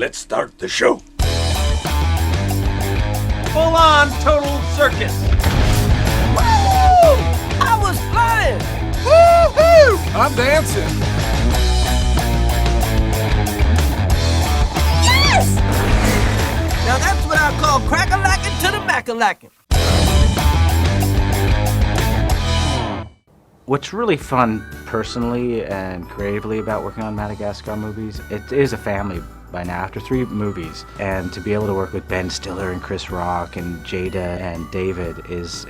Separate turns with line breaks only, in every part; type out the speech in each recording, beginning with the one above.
Let's start the show.
Full-on total circus.
Woo! I was flying.
Woo-hoo! I'm dancing.
Yes! Now that's what I call crack-a-lackin' to the mac-a-lackin'.
What's really fun personally and creatively about working on Madagascar movies, it is a family by now after 3 movies, and to be able to work with Ben Stiller and Chris Rock and Jada and David is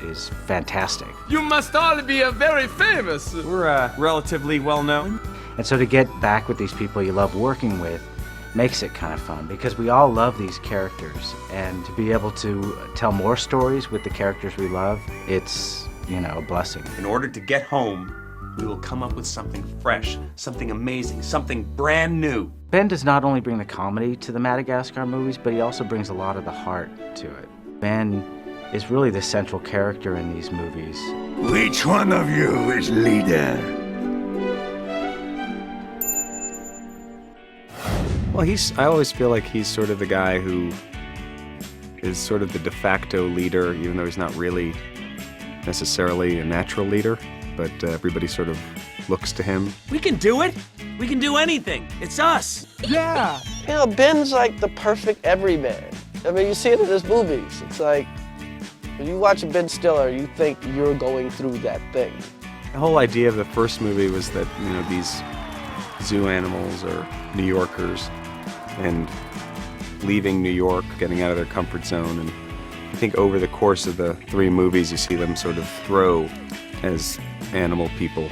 fantastic.
You must all be very famous.
We're relatively well-known.
And so to get back with these people you love working with makes it kind of fun because we all love these characters, and to be able to tell more stories with the characters we love, it's, you know, a blessing.
In order to get home, we will come up with something fresh, something amazing, something brand new.
Ben does not only bring the comedy to the Madagascar movies, but he also brings a lot of the heart to it. Ben is really the central character in these movies.
Which one of you is leader?
Well, I always feel like he's sort of the guy who is sort of the de facto leader, even though he's not really necessarily a natural leader, but everybody sort of looks to him.
We can do it. We can do anything. It's us.
Yeah.
You know, Ben's like the perfect everyman. I mean, you see it in his movies. It's like, when you watch Ben Stiller, you think you're going through that thing.
The whole idea of the first movie was that, you know, these zoo animals are New Yorkers and leaving New York, getting out of their comfort zone. And I think over the course of the 3 movies, you see them sort of grow as animal people.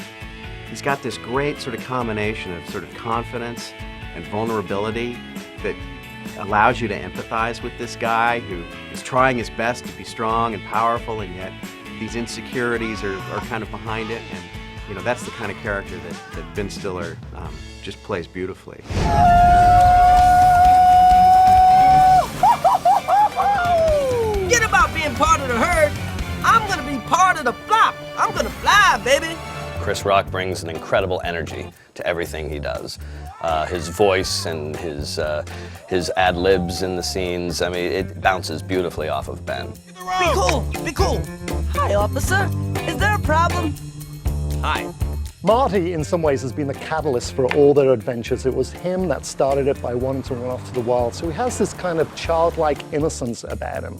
He's got this great sort of combination of sort of confidence and vulnerability that allows you to empathize with this guy who is trying his best to be strong and powerful, and yet these insecurities are kind of behind it. And, you know, that's the kind of character that Ben Stiller just plays beautifully.
Forget about being part of the herd. I'm gonna be part of the flock. I'm gonna fly, baby.
Chris Rock brings an incredible energy to everything he does. His voice and his ad-libs in the scenes, I mean, it bounces beautifully off of Ben.
Be cool, be cool. Hi, officer. Is there a problem?
Hi.
Marty, in some ways, has been the catalyst for all their adventures. It was him that started it by wanting to run off to the wild. So he has this kind of childlike innocence about him.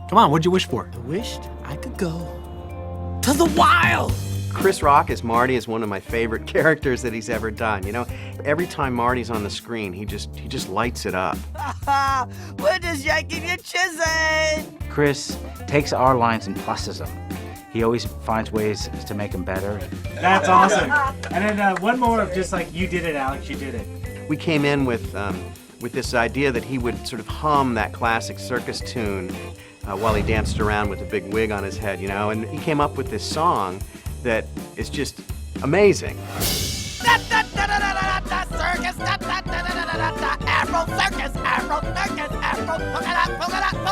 Come on, what'd you wish for?
I wished I could go to the wild.
Chris Rock as Marty is one of my favorite characters that he's ever done. You know, every time Marty's on the screen, he just lights it up.
We're just yanking your chisel.
Chris takes our lines and pluses them. He always finds ways to make them better.
That's awesome. And then one more of just like, you did it, Alex, you did it.
We came in with this idea that he would sort of hum that classic circus tune while he danced around with a big wig on his head, you know, and he came up with this song that is just amazing.
Afro circus, Afro circus, Afro polka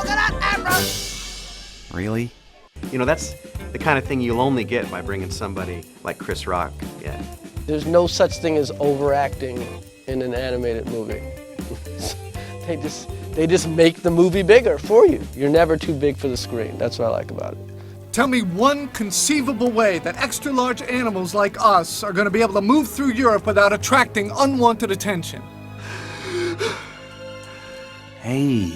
dot, Afro.
Really? You know, that's the kind of thing you'll only get by bringing somebody like Chris Rock in.
There's no such thing as overacting in an animated movie. They just make the movie bigger for you. You're never too big for the screen. That's what I like about it.
Tell me one conceivable way that extra-large animals like us are going to be able to move through Europe without attracting unwanted attention.
Hey.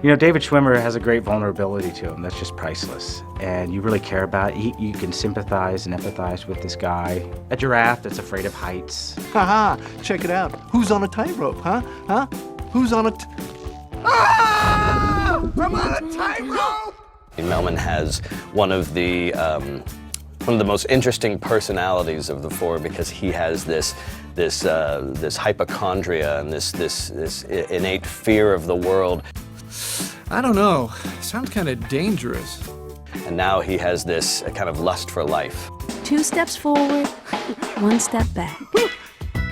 You know, David Schwimmer has a great vulnerability to him that's just priceless. And you really care about it. You can sympathize and empathize with this guy. A giraffe that's afraid of heights.
Haha, check it out. Who's on a tightrope, huh? Huh? Who's on a
I'm on a tightrope!
Melman has one of the most interesting personalities of the 4 because he has this hypochondria and this innate fear of the world.
I don't know. Sounds kind of dangerous.
And now he has this kind of lust for life.
2 steps forward, 1 step back.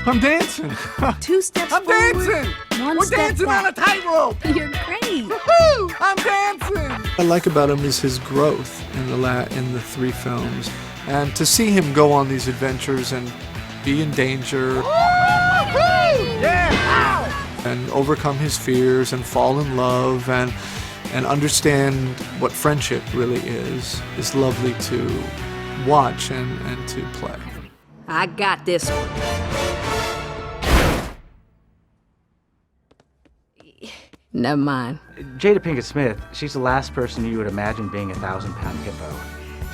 I'm dancing.
2 steps
I'm
forward,
dancing.
1
We're
step
dancing
back.
on a tightrope.
You're great.
Woo-hoo! I'm dancing.
What I like about him is his growth in the 3 films, and to see him go on these adventures and
be in danger and overcome his fears and fall in love and understand what friendship really is lovely to watch and to play.
I got this one. Never mind.
Jada Pinkett Smith, she's the last person you would imagine being a 1,000-pound hippo.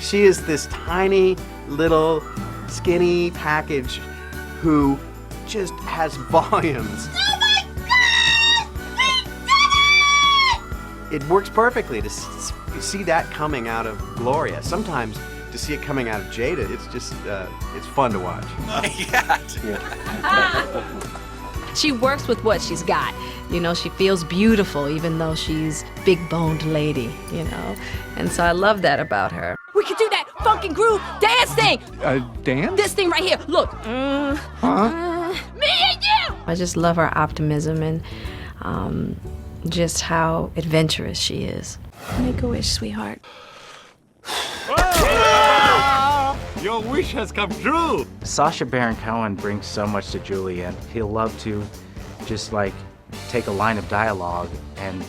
She is this tiny, little, skinny package who just has volumes.
Oh my God!
It works perfectly to see that coming out of Gloria. Sometimes to see it coming out of Jada, it's just, it's fun to watch.
She works with what she's got. You know, she feels beautiful even though she's big-boned lady, you know? And so I love that about her.
We can do that funky groove dance thing.
Dance?
This thing right here. Look. Me and you.
I just love her optimism and just how adventurous she is. Make a wish, sweetheart.
Your wish has come true.
Sacha Baron Cohen brings so much to Julian. He'll love to just like take a line of dialogue and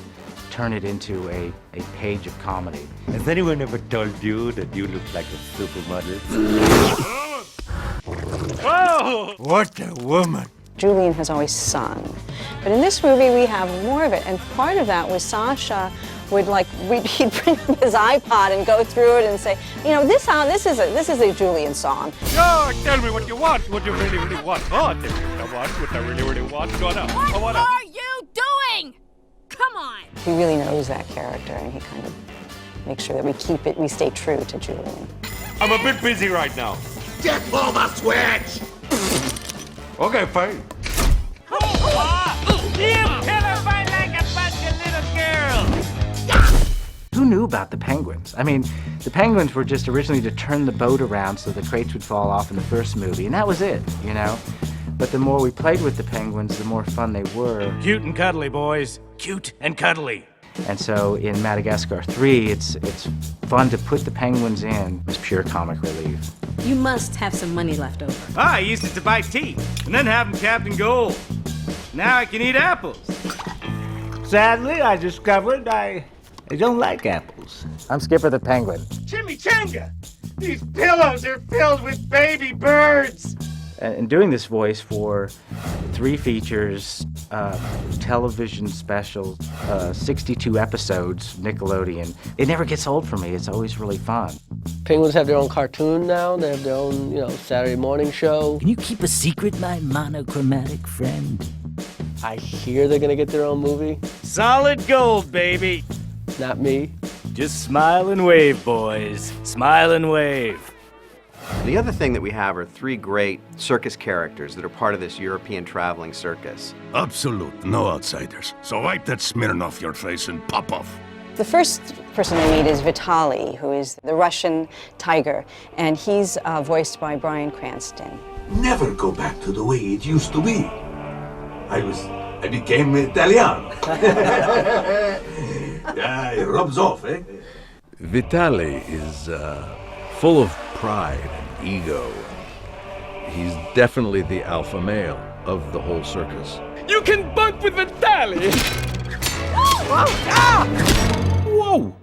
turn it into a page of comedy.
Has anyone ever told you that you look like a supermodel? Whoa! What a woman!
Julian has always sung, but in this movie we have more of it, and part of that was Sacha would he'd bring up his iPod and go through it and say, you know, this is a Julian song.
No, tell me what you want, what you really, really want. Oh, tell me what I really, really want. Go now.
What are you doing? Come on.
He really knows that character, and he kind of makes sure that we stay true to Julian.
I'm a bit busy right now. Just pull the switch. Okay, fine.
You terrified like a bunch of little girls.
Who knew about the penguins? I mean, the penguins were just originally to turn the boat around so the crates would fall off in the first movie, and that was it, you know? But the more we played with the penguins, the more fun they were.
Cute and cuddly, boys. Cute and cuddly.
And so in Madagascar 3, it's fun to put the penguins in as pure comic relief.
You must have some money left over.
I used it to buy tea and then have them capped in gold. Now I can eat apples.
Sadly, I discovered I don't like apples.
I'm Skipper the Penguin.
Chimichanga! These pillows are filled with baby birds!
And doing this voice for 3 features, television specials, 62 episodes, Nickelodeon, it never gets old for me. It's always really fun.
Penguins have their own cartoon now. They have their own, you know, Saturday morning show.
Can you keep a secret, my monochromatic friend?
I hear they're gonna get their own movie.
Solid gold, baby.
Not me.
Just smile and wave, boys. Smile and wave.
The other thing that we have are 3 great circus characters that are part of this European traveling circus.
Absolute, no outsiders. So wipe that smear off your face and pop off.
The first person I meet is Vitaly, who is the Russian tiger, and he's voiced by Bryan Cranston.
Never go back to the way it used to be. I became Italian. Yeah, it rubs off, eh?
Vitaly is full of pride and ego. He's definitely the alpha male of the whole circus.
You can bunk with Vitaly!
Whoa!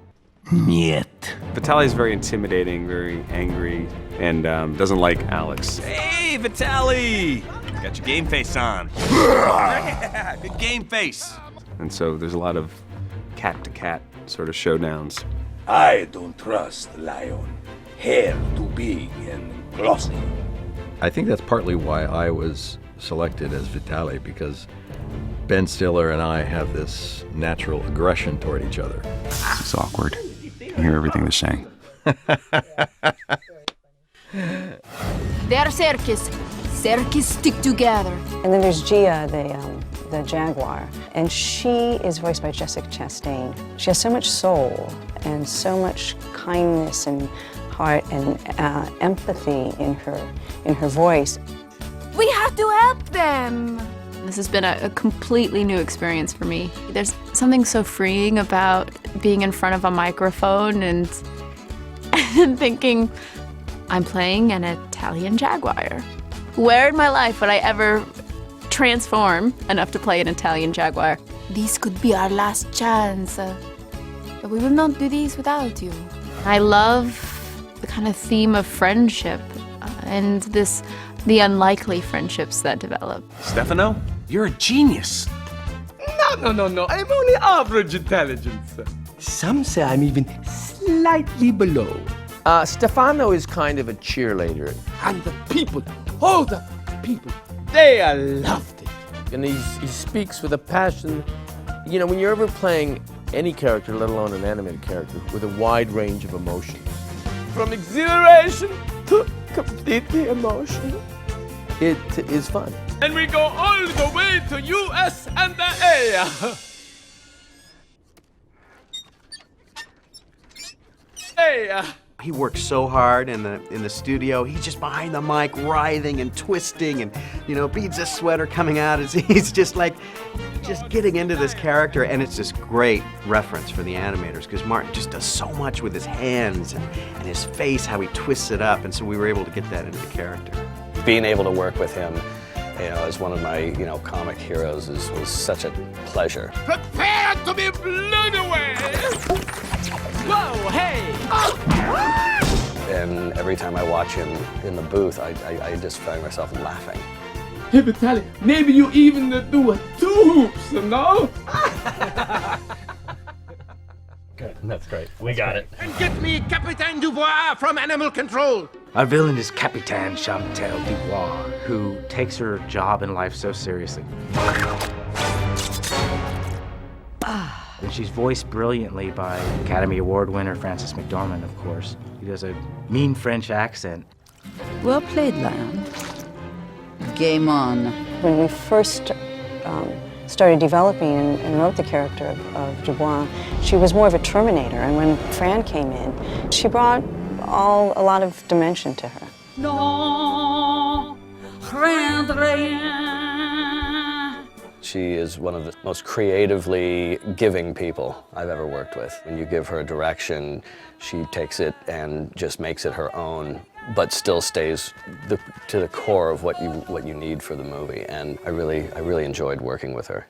Niet. Vitaly's very intimidating, very angry, and doesn't like Alex.
Hey, Vitaly! Got your game face on. Yeah, good game face.
And so there's a lot of cat-to-cat sort of showdowns.
I don't trust lion. Hair too big and glossy.
I think that's partly why I was selected as Vitaly, because Ben Stiller and I have this natural aggression toward each other.
It's awkward. I hear everything they're saying.
They're circus. Circus stick together.
And then there's Gia, the jaguar, and she is voiced by Jessica Chastain. She has so much soul and so much kindness and heart and empathy in her voice.
We have to help them. This has been a completely new experience for me. There's something so freeing about being in front of a microphone and thinking, I'm playing an Italian jaguar. Where in my life would I ever transform enough to play an Italian Jaguar? This could be our last chance. But we will not do this without you. I love the kind of theme of friendship and the unlikely friendships that develop.
Stefano, you're a genius.
No. I'm only average intelligence. Some say I'm even slightly below.
Stefano is kind of a cheerleader.
And the people, the people, they loved it.
And he speaks with a passion. You know, when you're ever playing any character, let alone an animated character, with a wide range of emotions.
From exhilaration to completely emotional.
It is fun.
And we go all the way to US and the A.
He works so hard in the studio. He's just behind the mic, writhing and twisting, and beads of sweat are coming out as he's just getting into this character. And it's this great reference for the animators because Martin just does so much with his hands and his face, how he twists it up, and so we were able to get that into the character.
Being able to work with him, as one of my comic heroes was such a pleasure.
Prepare to be blown away! Whoa, hey!
And every time I watch him in the booth, I just find myself laughing.
Hey, Vitaly, maybe you even do 2 hoops, no?
Good, that's great. We got it.
And get me Capitaine Dubois from Animal Control.
Our villain is Capitaine Chantal Dubois, who takes her job in life so seriously. And she's voiced brilliantly by Academy Award winner Frances McDormand, of course. He does a mean French accent.
Well played, Lion. Game on.
When we first started developing and wrote the character of Dubois, she was more of a Terminator. And when Fran came in, she brought a lot of dimension to her.
Non, rien de rien.
She is one of the most creatively giving people I've ever worked with. When you give her a direction, she takes it and just makes it her own, but still stays to the core of what you need for the movie. And I really enjoyed working with her.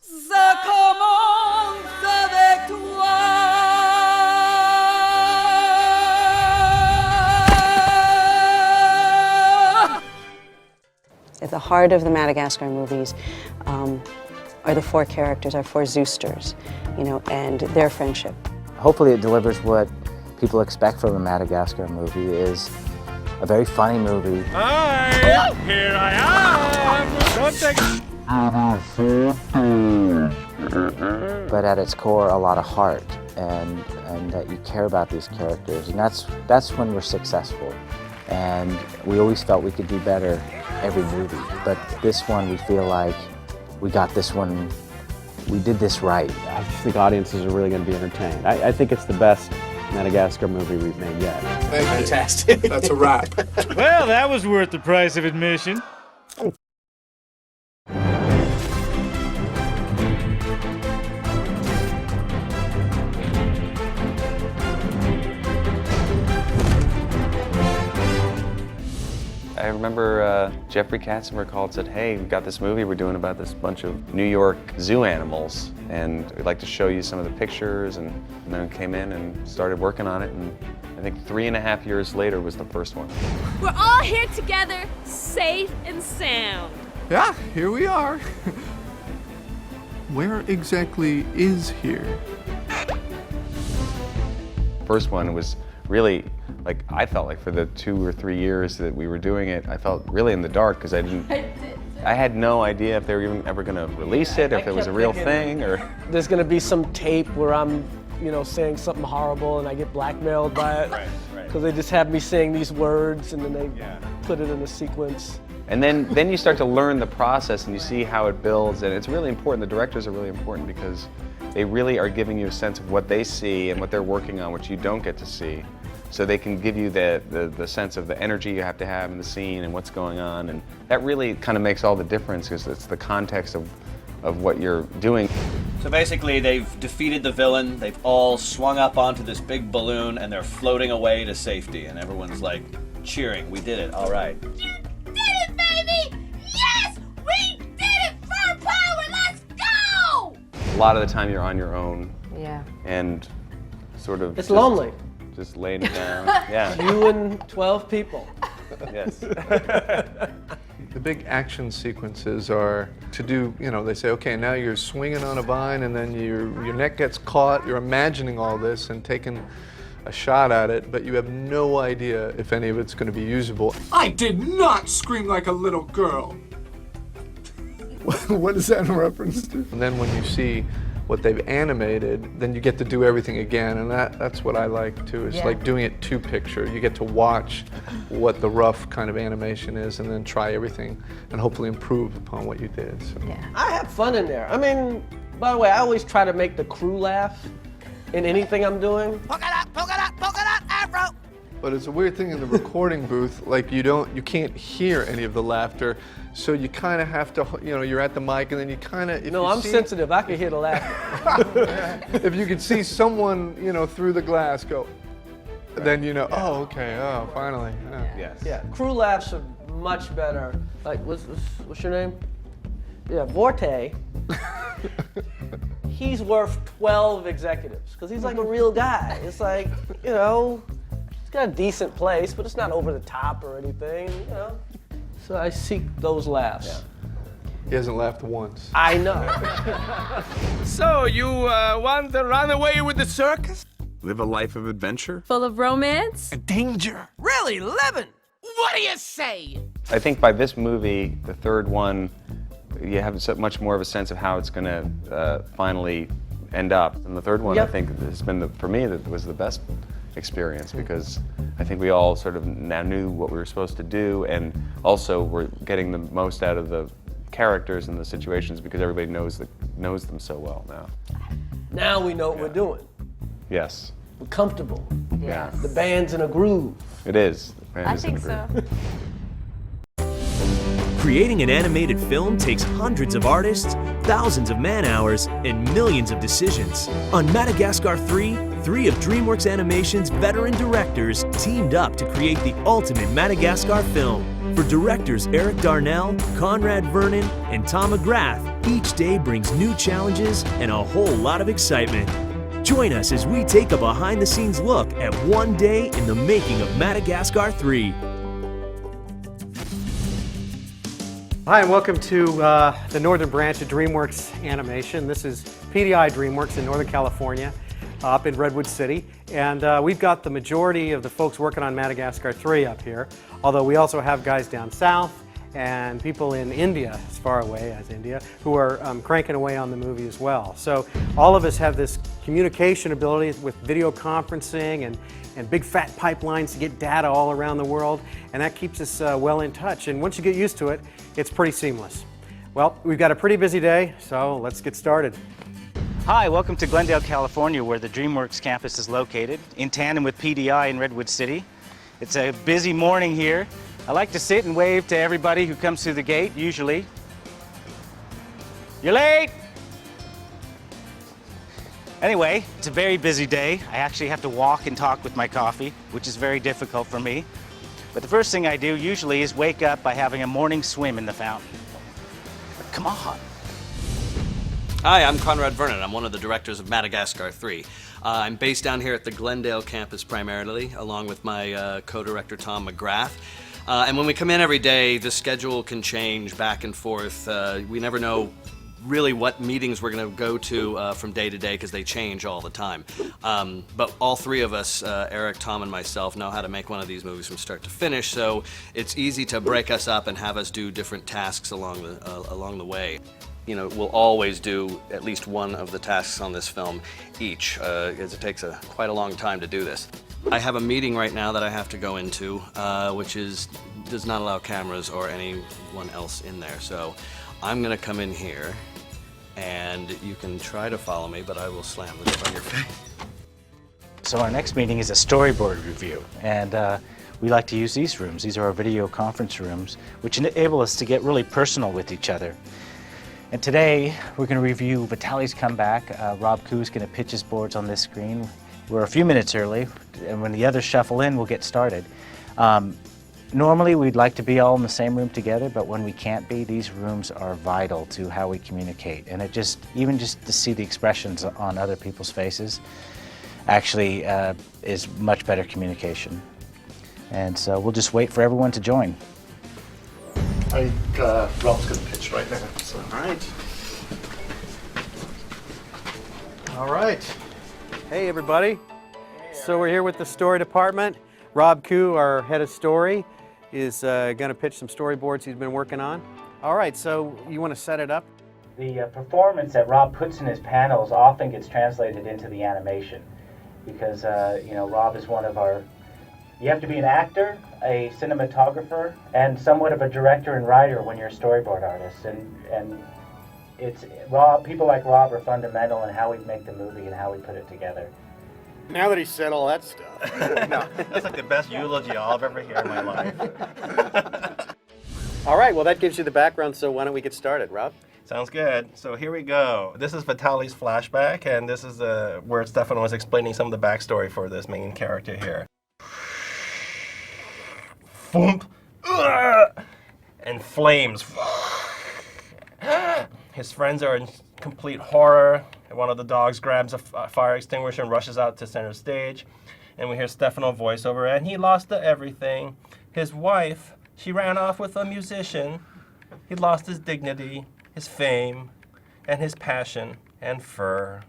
Ça commence avec toi.
At the heart of the Madagascar movies are the 4 characters, our 4 Zeusters, and their friendship.
Hopefully it delivers what people expect from a Madagascar movie, is a very funny movie.
Hi! Here I am! Don't take...
But at its core, a lot of heart, and that you care about these characters, and that's when we're successful. And we always felt we could do better every movie, but this one we feel like we got this one, we did this right.
I just think audiences are really going to be entertained. I think it's the best Madagascar movie we've made yet.
Fantastic. That's a wrap.
Well, that was worth the price of admission.
I remember Jeffrey Katzenberg called and said, hey, we've got this movie we're doing about this bunch of New York zoo animals, and we'd like to show you some of the pictures, and then came in and started working on it, and I think 3.5 years later was the first one.
We're all here together, safe and sound.
Yeah, here we are. Where exactly is here?
First one was really, I felt like for the 2 or 3 years that we were doing it, I felt really in the dark because I had no idea if they were even ever going to release it, or if it was a real thing, or...
There's going to be some tape where I'm, saying something horrible and I get blackmailed by it. Because they just have me saying these words and then they put it in a sequence.
And then you start to learn the process and you see how it builds, and it's really important. The directors are really important because they really are giving you a sense of what they see and what they're working on, which you don't get to see. So they can give you the sense of the energy you have to have in the scene and what's going on, and that really kind of makes all the difference because it's the context of what you're doing.
So basically they've defeated the villain, they've all swung up onto this big balloon and they're floating away to safety, and everyone's like cheering. We did it. All right.
Did it, baby! Yes! We did it! Fur power! Let's go!
A lot of the time you're on your own.
Yeah.
And sort of.
It's lonely.
Just laying it down. Yeah.
You and 12 people.
Yes.
The big action sequences are to do, you know, they say, okay, now you're swinging on a vine and then your neck gets caught. You're imagining all this and taking a shot at it, but you have no idea if any of it's going to be usable.
I did not scream like a little girl.
What is that in reference to? And then when you see what they've animated, then you get to do everything again, and that's what I like too. It's like doing it to picture. You get to watch what the rough kind of animation is and then try everything and hopefully improve upon what you did. So.
Yeah.
I have fun in there. I mean, by the way, I always try to make the crew laugh in anything I'm doing.
Polka dot, afro!
But it's a weird thing in the recording booth, like you can't hear any of the laughter, so you kind of have to, you know, you're at the mic and then you kind of...
No, I'm sensitive. I can hear the laughter.
If you could see someone, you know, through the glass go, then you know, oh, okay, oh, finally.
Yes.
Yeah, crew laughs are much better. Like, what's your name? Yeah, Vorte. He's worth 12 executives because he's like a real guy. It's like, you know, he's got a decent place, but it's not over the top or anything, you know. So I seek those laughs.
Yeah. He hasn't laughed once.
I know.
So, you want to run away with the circus?
Live a life of adventure?
Full of romance?
And danger.
Really, 11? What do you say?
I think by this movie, the third one, you have so much more of a sense of how it's going to finally end up. And the third one, I think, has been, for me, that was the best experience because I think we all sort of now knew what we were supposed to do, and also we're getting the most out of the characters and the situations because everybody knows them so well now.
Now we know what we're doing.
Yes.
We're comfortable.
Yeah.
The band's in a groove.
It is.
I think so.
Creating an animated film takes hundreds of artists, thousands of man-hours, and millions of decisions. On Madagascar 3, 3 of DreamWorks Animation's veteran directors teamed up to create the ultimate Madagascar film. For directors Eric Darnell, Conrad Vernon, and Tom McGrath, each day brings new challenges and a whole lot of excitement. Join us as we take a behind-the-scenes look at one day in the making of Madagascar 3.
Hi, and welcome to the northern branch of DreamWorks Animation. This is PDI DreamWorks in Northern California, up in Redwood City. And we've got the majority of the folks working on Madagascar 3 up here, although we also have guys down south and people in India, as far away as India, who are cranking away on the movie as well. So all of us have this communication ability with video conferencing and big fat pipelines to get data all around the world, and that keeps us well in touch. And once you get used to it, it's pretty seamless. Well, we've got a pretty busy day, so let's get started.
Hi, welcome to Glendale, California, where the DreamWorks campus is located, in tandem with PDI in Redwood City. It's a busy morning here. I like to sit and wave to everybody who comes through the gate, usually. You're late! Anyway, it's a very busy day. I actually have to walk and talk with my coffee, which is very difficult for me. But the first thing I do usually is wake up by having a morning swim in the fountain. Come on.
Hi, I'm Conrad Vernon. I'm one of the directors of Madagascar 3. I'm based down here at the Glendale campus primarily, along with my co-director Tom McGrath. And when we come in every day, the schedule can change back and forth. We never know really what meetings we're going to go to from day to day because they change all the time. But all three of us, Eric, Tom, and myself, know how to make one of these movies from start to finish, so it's easy to break us up and have us do different tasks along the way. You know, we'll always do at least one of the tasks on this film each, as it takes quite a long time to do this. I have a meeting right now that I have to go into, which does not allow cameras or anyone else in there. So I'm gonna come in here, and you can try to follow me, but I will slam the door on your face.
So our next meeting is a storyboard review, and we like to use these rooms. These are our video conference rooms, which enable us to get really personal with each other. And today, we're going to review Vitaly's comeback. Rob Koo's going to pitch his boards on this screen. We're a few minutes early, and when the others shuffle in, we'll get started. Normally we'd like to be all in the same room together, but when we can't be, these rooms are vital to how we communicate. And it just, even just to see the expressions on other people's faces actually is much better communication. And so we'll just wait for everyone to join.
I think Rob's going to pitch right now. So.
All right.
All right. Hey, everybody. So we're here with the story department. Rob Koo, our head of story, is going to pitch some storyboards he's been working on. All right, so you want to set it up?
The performance that Rob puts in his panels often gets translated into the animation because, you know, Rob is one of our... You have to be an actor, a cinematographer, and somewhat of a director and writer when you're a storyboard artist. And it's Rob. People like Rob are fundamental in how we make the movie and how we put it together.
Now that he said all that stuff.
No, that's like the best eulogy I'll ever hear in my life.
All right, well, that gives you the background, so why don't we get started, Rob?
Sounds good. So here we go. This is Vitali's flashback, and this is where Stefano was explaining some of the backstory for this main character here. Boom! And flames. His friends are in complete horror. One of the dogs grabs a fire extinguisher and rushes out to center stage. And we hear Stefano voiceover, and he lost everything. His wife, she ran off with a musician. He lost his dignity, his fame, and his passion, and fur.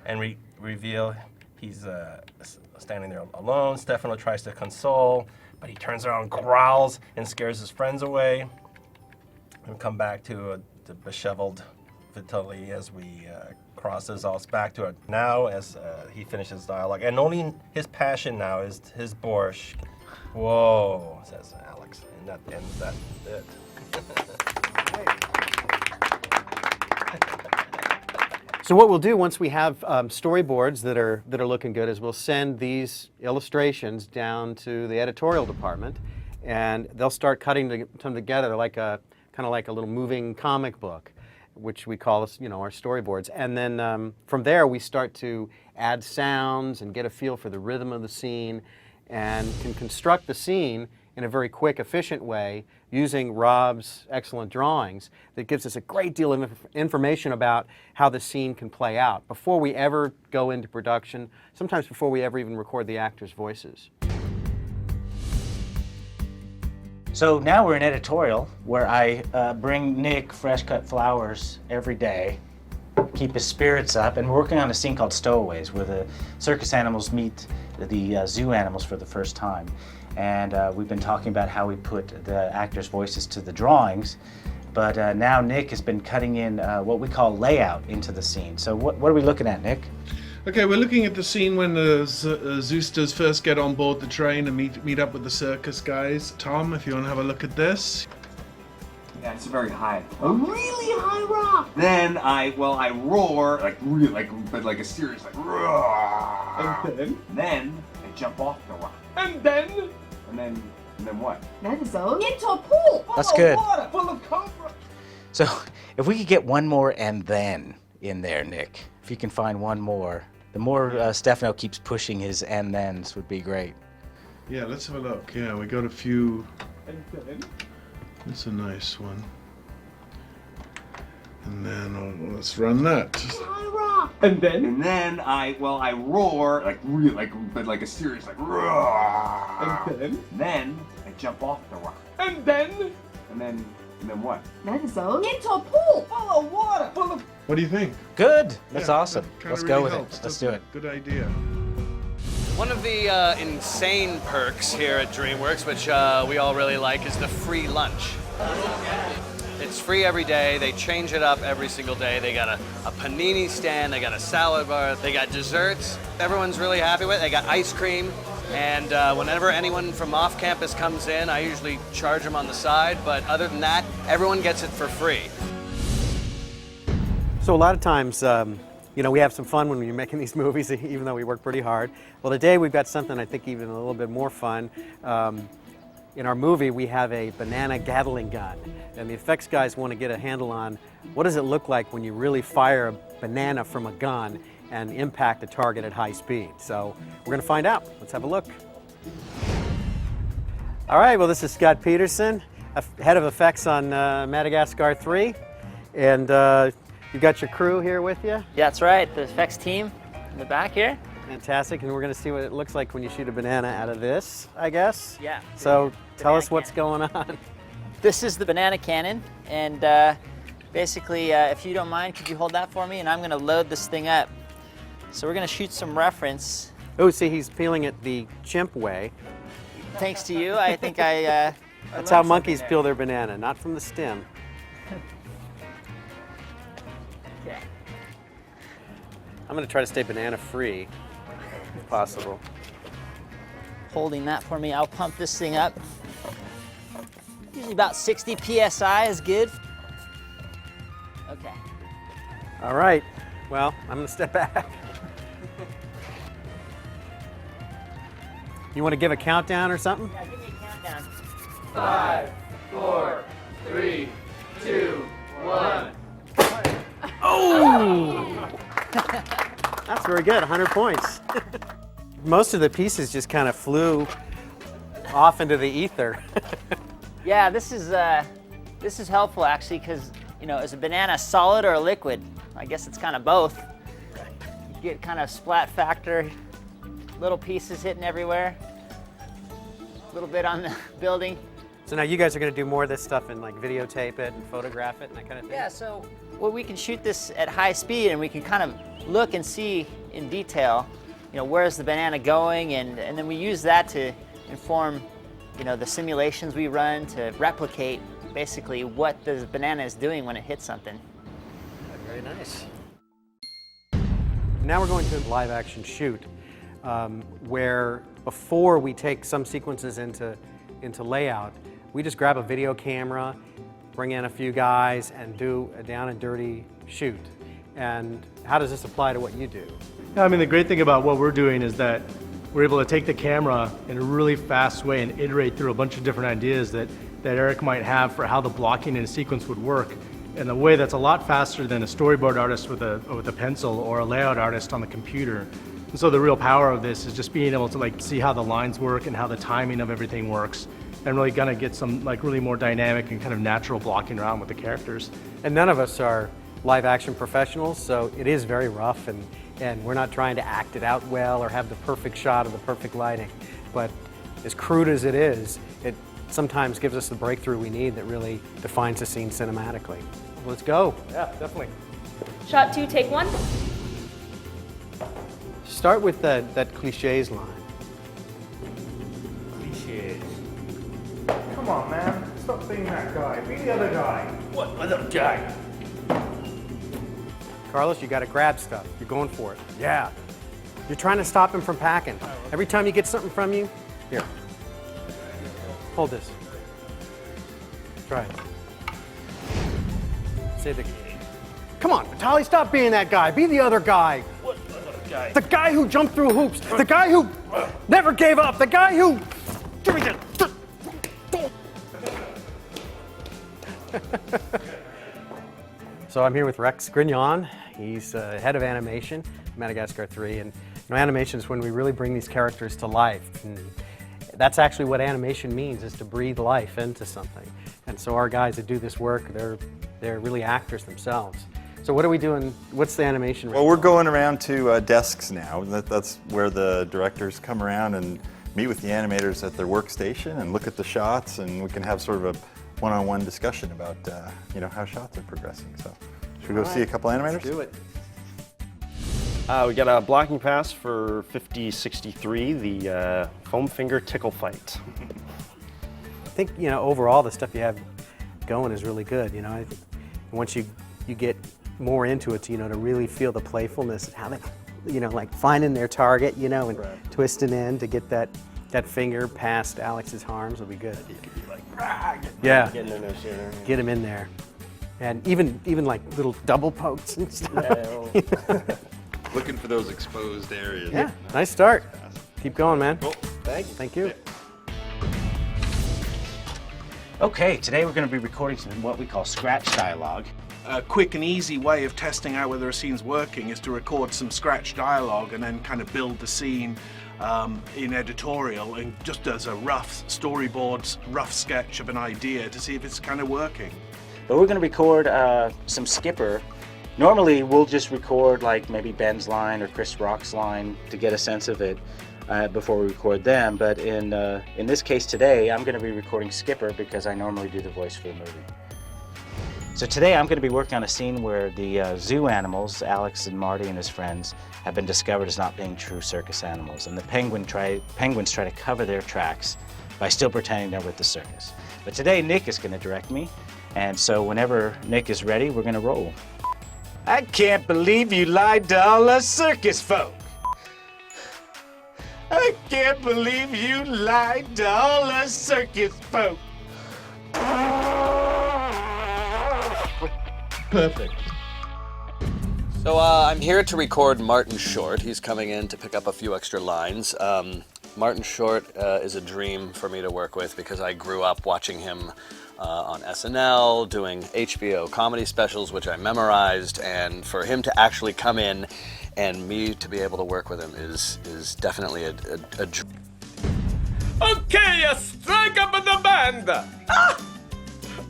And reveal he's standing there alone. Stefano tries to console, but he turns around, growls, and scares his friends away. And come back to the disheveled Vitali as we crosses us back to it now as he finishes dialogue. And only his passion now is his borscht. Whoa, says Alex. And that ends that bit.
So what we'll do once we have storyboards that are looking good is we'll send these illustrations down to the editorial department, and they'll start cutting them together like kind of like a little moving comic book, which we call, you know, our storyboards. And then from there we start to add sounds and get a feel for the rhythm of the scene, and can construct the scene in a very quick, efficient way using Rob's excellent drawings that gives us a great deal of information about how the scene can play out before we ever go into production, sometimes before we ever even record the actors' voices.
So now we're in editorial, where I bring Nick fresh cut flowers every day, keep his spirits up, and we're working on a scene called Stowaways, where the circus animals meet the zoo animals for the first time. And we've been talking about how we put the actors' voices to the drawings, but now Nick has been cutting in what we call layout into the scene. So what are we looking at, Nick?
Okay, we're looking at the scene when the Zoosters first get on board the train and meet up with the circus guys. Tom, if you want to have a look at this.
Yeah, it's very high. A really high rock. Then I roar, like a serious, like, roar. And then I jump off the rock. And then what?
Into a pool.
That's good.
Water, full of cobra.
So if we could get one more "and then" in there, Nick, if you can find one more. The more Stefano keeps pushing his "and thens" would be great.
Yeah, let's have a look. Yeah, we got a few. That's a nice one. And then let's run that.
And then I roar, like a serious, like, roar. And then I jump off the rock. And then what?
Into a pool.
Full of water, full of...
What do you think?
Good. That's awesome.
That
Let's
kinda
go
really
with
helps,
it. Let's
doesn't
do it.
Good idea.
One of the insane perks here at DreamWorks, which we all really like, is the free lunch. It's free every day. They change it up every single day. They got a panini stand, they got a salad bar, they got desserts. Everyone's really happy with it. They got ice cream. And whenever anyone from off campus comes in, I usually charge them on the side. But other than that, everyone gets it for free.
So a lot of times, you know, we have some fun when we're making these movies, even though we work pretty hard. Well, today we've got something I think even a little bit more fun. In our movie, we have a banana Gatling gun, and the effects guys want to get a handle on what does it look like when you really fire a banana from a gun and impact a target at high speed. So we're going to find out. Let's have a look. All right, well, this is Scott Peterson, head of effects on Madagascar 3. And you've got your crew here with you.
Yeah, that's right, the effects team in the back here.
Fantastic, and we're going to see what it looks like when you shoot a banana out of this, I guess.
Yeah.
So tell us what's going on.
This is the banana cannon, and basically, if you don't mind, could you hold that for me? And I'm going to load this thing up. So we're going to shoot some reference.
Oh, see, he's peeling it the chimp way.
Thanks to you, I think I
That's how monkeys peel their banana, not from the stem.
Okay.
I'm going to try to stay banana free, if possible.
Holding that for me, I'll pump this thing up. Usually about 60 PSI is good. Okay.
All right, well, I'm going to step back. You want to give a countdown or something?
Yeah, give me a countdown.
5, 4, 3, 2, 1.
Oh! That's very good, 100 points. Most of the pieces just kind of flew off into the ether.
Yeah, this is helpful actually, because is a banana solid or a liquid? I guess it's kind of both. You get kind of splat factor, little pieces hitting everywhere, a little bit on the building.
So now you guys are going to do more of this stuff and like videotape it and photograph it and that kind of thing?
Yeah, so we can shoot this at high speed and we can kind of look and see in detail, where's the banana going, and then we use that to inform, the simulations we run to replicate basically what the banana is doing when it hits something.
Very nice. Now we're going to a live action shoot where before we take some sequences into layout, we just grab a video camera, bring in a few guys, and do a down and dirty shoot. And how does this apply to what you do?
I mean, the great thing about what we're doing is that we're able to take the camera in a really fast way and iterate through a bunch of different ideas that Eric might have for how the blocking in a sequence would work in a way that's a lot faster than a storyboard artist with a pencil or a layout artist on the computer. And so the real power of this is just being able to see how the lines work and how the timing of everything works, and really gonna get some really more dynamic and kind of natural blocking around with the characters.
And none of us are live action professionals, so it is very rough, and we're not trying to act it out well or have the perfect shot or the perfect lighting. But as crude as it is, it sometimes gives us the breakthrough we need that really defines a scene cinematically. Let's go.
Yeah, definitely.
Shot 2, take 1.
Start with that cliches line.
Cliches. Come on, man. Stop being that guy. Be the other guy.
What other guy?
Carlos, you got to grab stuff. You're going for it. Yeah. You're trying to stop him from packing. Every time you get something from you, here. Hold this. Try it. Say the. Come on, Vitaly, stop being that guy. Be the other guy.
What other guy?
The guy who jumped through hoops. The guy who never gave up. The guy who. Give me that. So I'm here with Rex Grignon. He's head of animation, Madagascar 3, and animation is when we really bring these characters to life. And that's actually what animation means, is to breathe life into something. And so our guys that do this work, they're really actors themselves. So what are we doing? What's the animation?
Well, we're going around to desks now. That's where the directors come around and meet with the animators at their workstation and look at the shots, and we can have sort of a one-on-one discussion about how shots are progressing. So should we go see a couple animators?
Let's do it.
We got a blocking pass for 5063, the foam finger tickle fight.
I think overall the stuff you have going is really good. I think once you get more into it, to really feel the playfulness and how they, like finding their target, and twisting in to get that finger past Alex's arms will be good.
You could be like,
yeah,
getting in there sooner.
Get him in there, and even like little double pokes and stuff.
Yeah,
looking for those exposed areas.
Yeah, nice start. Keep going, man.
Cool.
Thank you.
Thank you.
Okay, today we're going to be recording some what we call scratch dialogue.
A quick and easy way of testing out whether a scene's working is to record some scratch dialogue and then kind of build the scene
in editorial and just does a rough storyboard, rough sketch of an idea to see if it's kind of working.
But we're going to record some Skipper. Normally, we'll just record like maybe Ben's line or Chris Rock's line to get a sense of it before we record them. But in this case today, I'm going to be recording Skipper because I normally do the voice for the movie. So today I'm going to be working on a scene where the zoo animals, Alex and Marty and his friends, have been discovered as not being true circus animals. And the penguins try to cover their tracks by still pretending they're with the circus. But today Nick is going to direct me. And so whenever Nick is ready, we're going to roll. I can't believe you lied to all us circus folk. I can't believe you lied to all us circus folk.
Perfect.
So I'm here to record Martin Short. He's coming in to pick up a few extra lines. Martin Short is a dream for me to work with because I grew up watching him on SNL, doing HBO comedy specials, which I memorized, and for him to actually come in and me to be able to work with him is definitely a dream.
Okay, strike up the band.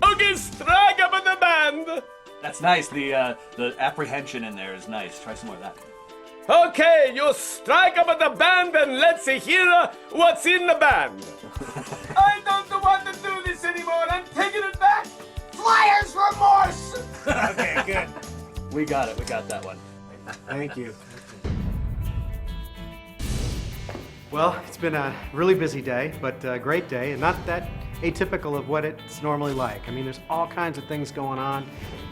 Okay, strike up the band.
That's nice. The apprehension in there is nice. Try some more of that.
Okay, you strike up the band and let's hear what's in the band. I don't want to do this anymore. I'm taking it back.
Flyers remorse!
Okay, good. We got it. We got that one.
Thank you. Well, it's been a really busy day, but a great day, and not that atypical of what it's normally like. I mean, there's all kinds of things going on.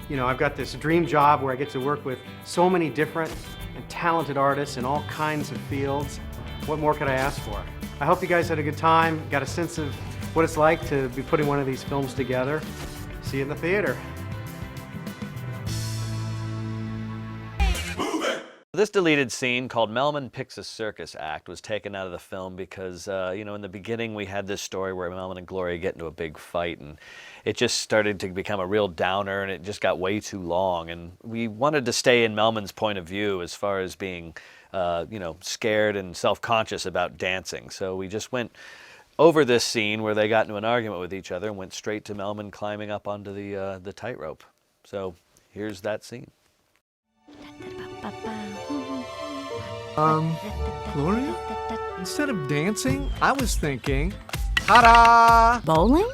You know, I've got this dream job where I get to work with so many different and talented artists in all kinds of fields. What more could I ask for? I hope you guys had a good time, got a sense of what it's like to be putting one of these films together. See you in the theater.
This deleted scene called Melman Picks a Circus Act was taken out of the film because, you know, in the beginning we had this story where Melman and Gloria get into a big fight and it just started to become a real downer and it just got way too long. And we wanted to stay in Melman's point of view as far as being, you know, scared and self-conscious about dancing. So we just went over this scene where they got into an argument with each other and went straight to Melman climbing up onto the tightrope. So here's that scene.
Gloria? Instead of dancing, I was thinking, ta-da!
Bowling?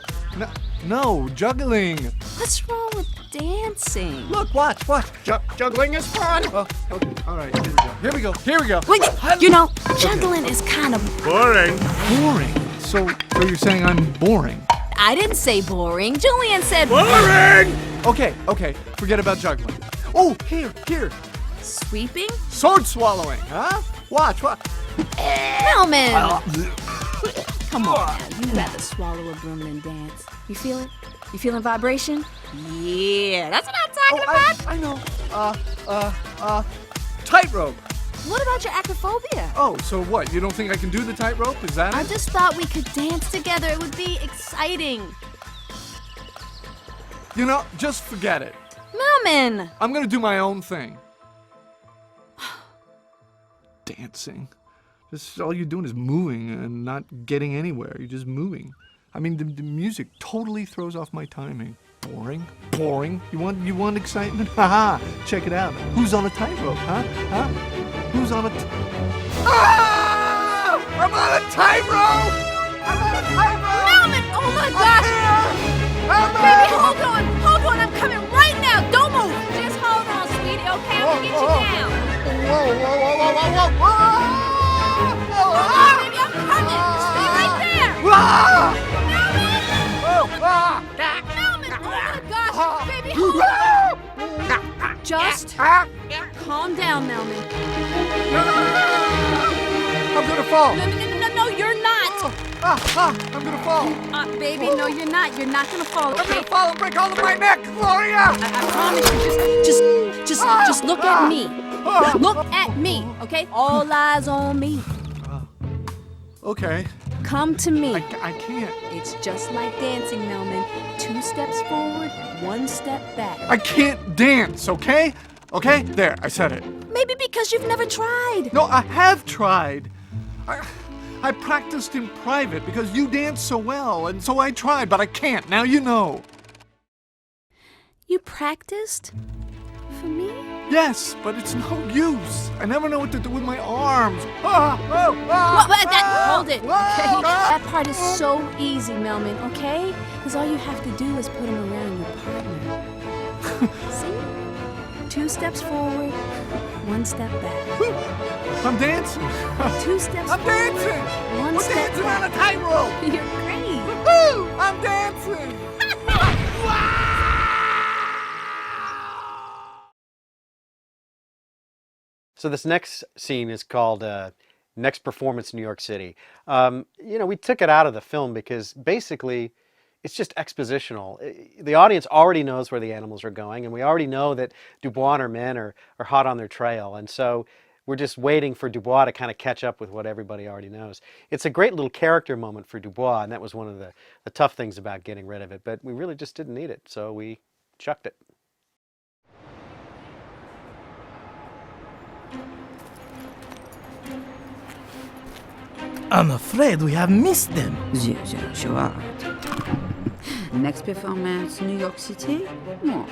No, juggling.
What's wrong with dancing?
Look, watch. Juggling is fun. Oh, okay, all right, here we go.
Wait, you know, juggling is kind of
Boring. So you're saying I'm boring?
I didn't say boring. Julian said
Boring! Okay, forget about juggling. Oh, here.
Sweeping?
Sword swallowing, huh? Watch.
Melman! Come on now, you'd rather swallow a broom than dance. You feel it? You feeling vibration? Yeah, that's what I'm talking about.
I know. Tightrope.
What about your acrophobia?
Oh, so what? You don't think I can do the tightrope? Is that
I
it?
just thought we could dance together. It would be exciting.
You know, just forget it.
Melman!
I'm gonna do my own thing. Dancing. Just all you're doing is moving and not getting anywhere. You're just moving. I mean, the music totally throws off my timing. Boring. You want excitement? Haha! Check it out. Who's on a tightrope? Huh? Who's on a? Ah! I'm on a tightrope!
Melman! Oh my gosh! Baby, hold on! I'm coming right now! Don't move! Just hold on, sweetie, okay? I'm gonna get you down.
Whoa!
Baby, I'm coming! Stay right there! Melman! Oh my gosh! Baby, hold on! Just calm down, Melman.
I'm gonna fall!
No, you're not!
I'm gonna fall!
Baby, no, you're not. You're not gonna fall, okay?
I'm gonna fall and break all of my neck, Gloria!
I promise you, just look at me. Look at me, okay? All eyes on me.
Okay.
Come to me.
I can't.
It's just like dancing, Melman. 2 steps forward, 1 step back.
I can't dance, okay? Okay? There, I said it.
Maybe because you've never tried.
No, I have tried. I practiced in private because you dance so well, and so I tried, but I can't. Now you know.
You practiced? For me?
Yes, but it's no use. I never know what to do with my arms.
Hold it, okay? That part is so easy, Melman, okay? Because all you have to do is put them around your partner. See? 2 steps forward, 1 step back.
I'm dancing.
2 steps
I'm
forward,
dancing.
1
We're
step
dancing
back.
on a tightrope.
You're great.
Woo! I'm dancing.
So this next scene is called Next Performance New York City. You know, we took it out of the film because basically it's just expositional. The audience already knows where the animals are going, and we already know that Dubois and her men are hot on their trail. And so we're just waiting for Dubois to kind of catch up with what everybody already knows. It's a great little character moment for Dubois, and that was one of the tough things about getting rid of it. But we really just didn't need it, so we chucked it.
I'm afraid we have missed them.
Gerard. Next performance, New York City? No.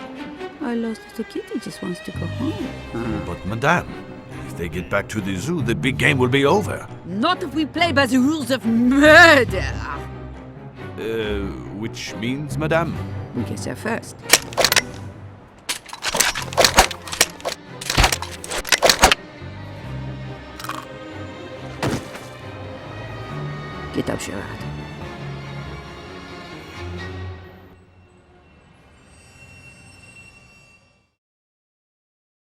I lost the kid, he just wants to go home.
But madame, if they get back to the zoo, the big game will be over.
Not if we play by the rules of murder.
Which means, madame?
We get there first. Get up, Gerard.